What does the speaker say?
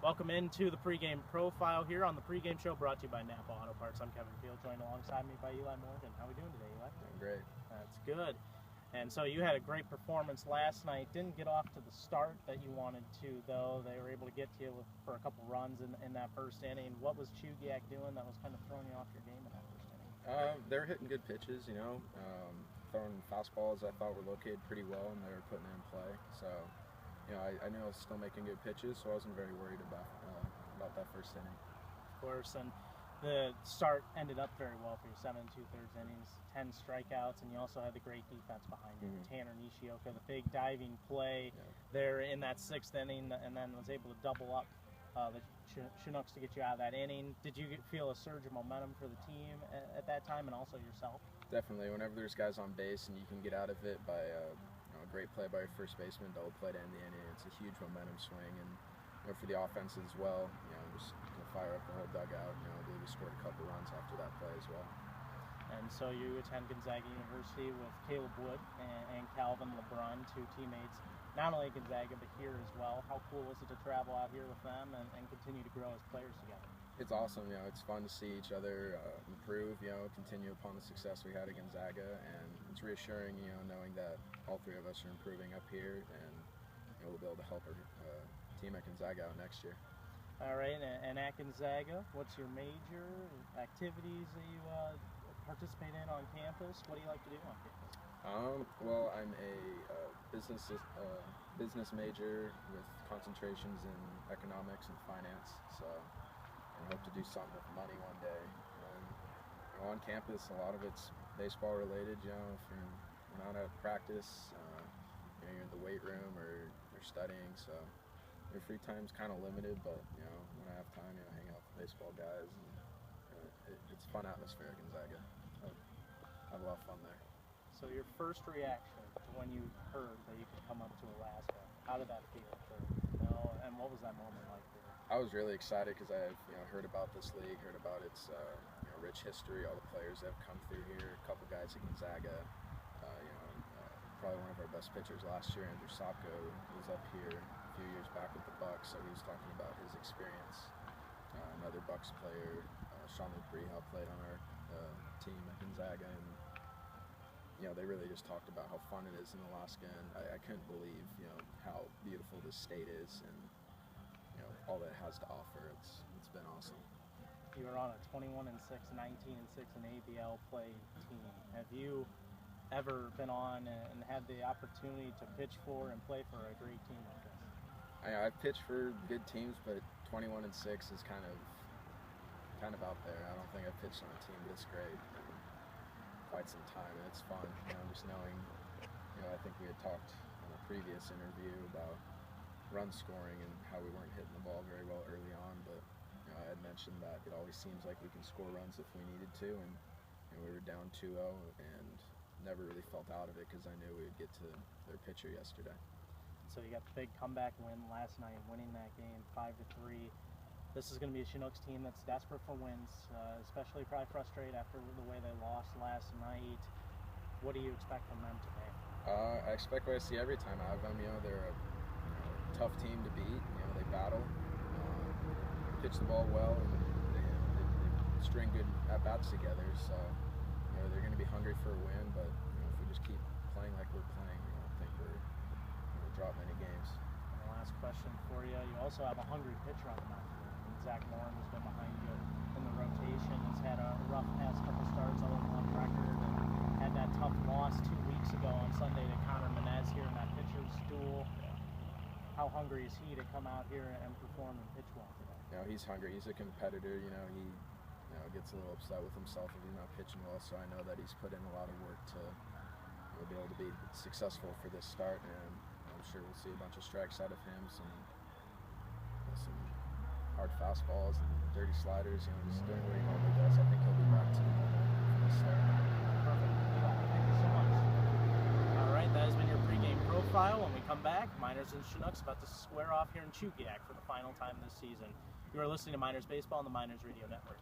Welcome into the pregame profile here on the pregame show brought to you by Napa Auto Parts. I'm Kevin Piel, joined alongside me by Eli Morgan. How are we doing today, Eli? Doing great. That's good. And so you had a great performance last night. Didn't get off to the start that you wanted to, though. They were able to get to you for a couple runs in that first inning. What was Chugiak doing that was kind of throwing you off your game in that first inning? They were hitting good pitches, throwing fastballs I thought were located pretty well, and they were putting it in play. So, I knew I was still making good pitches, so I wasn't very worried about that first inning. Of course, and the start ended up very well for you, 7 2/3 innings, 10 strikeouts, and you also had the great defense behind you. Tanner Nishioka, the big diving play there in that 6th inning, and then was able to double up the Chinooks to get you out of that inning. Did you feel a surge of momentum for the team at that time, and also yourself? Definitely. Whenever there's guys on base and you can get out of it by a great play by your first baseman, double play to end the inning, it's a huge momentum swing. And for the offense as well, just fire up the whole dugout. I believe we scored a couple runs after that play as well. And so you attend Gonzaga University with Caleb Wood and Calvin LeBrun, two teammates, not only at Gonzaga but here as well. How cool was it to travel out here with them and continue to grow as players together? It's awesome. It's fun to see each other improve, continue upon the success we had at Gonzaga, and it's reassuring, knowing that all three of us are improving up here, and we'll be able to help our team at Gonzaga out next year. All right, and at Gonzaga, what's your major activities that you participate in on campus? What do you like to do on campus? Well, I'm a business major with concentrations in economics and finance, so I hope to do something with money one day. And on campus, a lot of it's baseball related. If you're not at practice, you're in the weight room or you're studying, so your free time's kind of limited. But when I have time, hang out with baseball guys. And, it's a fun atmosphere at Gonzaga. I have a lot of fun there. So your first reaction to when you heard that you could come up to Alaska, how did that feel? And what was that moment like for you? I was really excited because I heard about this league, heard about its rich history, all the players that have come through here, a couple guys at Gonzaga. Probably one of our best pitchers last year, Andrew Sopko, was up here a few years back with the Bucks, so he was talking about his experience. Another Bucks player, Sean Lebrija, played on our team at Gonzaga, and they really just talked about how fun it is in Alaska, and I couldn't believe how beautiful this state is, and all that it has to offer. It's been awesome. You were on a 21-6, 19-6 in ABL play team. Have you ever been on and had the opportunity to pitch for and play for a great team like this? I've pitched for good teams, but 21-6 is kind of out there. I don't think I've pitched on a team this great in quite some time, and it's fun. Just knowing, I think we had talked in a previous interview about run scoring and how we weren't hitting the ball very well early on, but I had mentioned that it always seems like we can score runs if we needed to, and we were down 2-0 and never really felt out of it because I knew we would get to their pitcher yesterday. So you got the big comeback win last night, winning that game 5-3. This is going to be a Chinooks team that's desperate for wins, especially probably frustrated after the way they lost last night. What do you expect from them today? I expect what I see every time I have them. They're a tough team to beat. They battle, pitch the ball well, and they string good at-bats together. So they're going to be hungry for a win, but if we just keep playing like we're playing, I don't think we're going to drop many games. And the last question for you, you also have a hungry pitcher on the mound. Zach Moran has been behind you in the rotation. He's had a rough past couple starts, 0-1 record, and had that tough loss 2 weeks ago on Sunday to Connor Menez here in that pitcher's duel. How hungry is he to come out here and perform and pitch well today? He's hungry. He's a competitor. He gets a little upset with himself if he's not pitching well, so I know that he's put in a lot of work to be able to be successful for this start, and I'm sure we'll see a bunch of strikes out of him, some hard fastballs and dirty sliders, just doing what he normally does. I think he'll be back to the start. Perfect. Thank you so much. All right, that has been your pregame profile. When we come back, Miners and Chinooks about to square off here in Chugiak for the final time this season. You are listening to Miners Baseball on the Miners Radio Network.